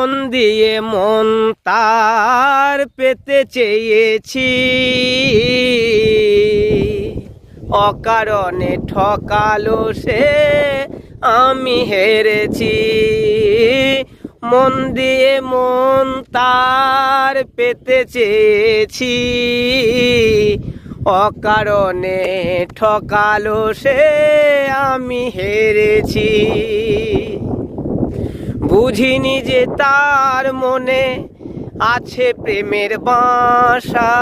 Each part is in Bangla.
মন দিয়ে মন তার পেতে চেয়েছি, অকারণে ঠকালো সে, আমি হেরেছি। মন দিয়ে মন তার পেতে চেয়েছি, অকারণে ঠকালো সে, আমি হেরেছি। বুঝিনি যে তার মনে আছে প্রেমের বাসা,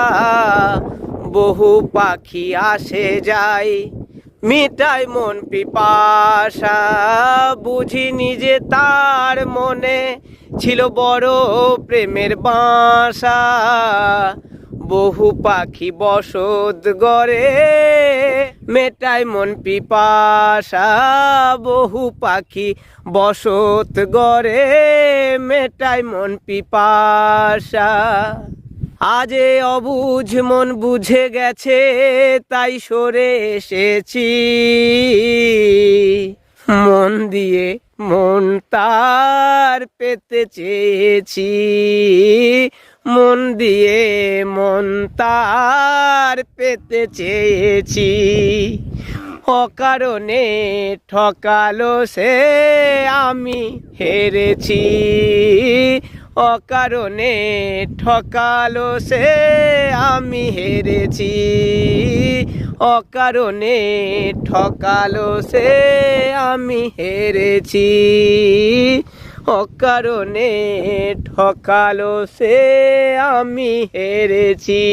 বহু পাখি আসে যায় মিটায় মন পিপাসা। বুঝিনি যে তার মনে ছিল বড় প্রেমের বাসা, বহু পাখি বসত গড়ে মেটায় মন পিপাসা। বহু পাখি বসত গড়ে মেটায় মন পিপাসা। আজ এ অবুঝ মন বুঝে গেছে, তাই সরে এসেছি। মন দিয়ে মন তার পেতে চেয়েছি, মন দিয়ে মন তার পেতে চেয়েছি, অকারণে ঠকালো সে, আমি হেরেছি। অকারণে ঠকালো সে, আমি হেরেছি। অকারণে ঠকালো সে, আমি হেরেছি। অকারণে ঠকালো সে, আমি হেরেছি।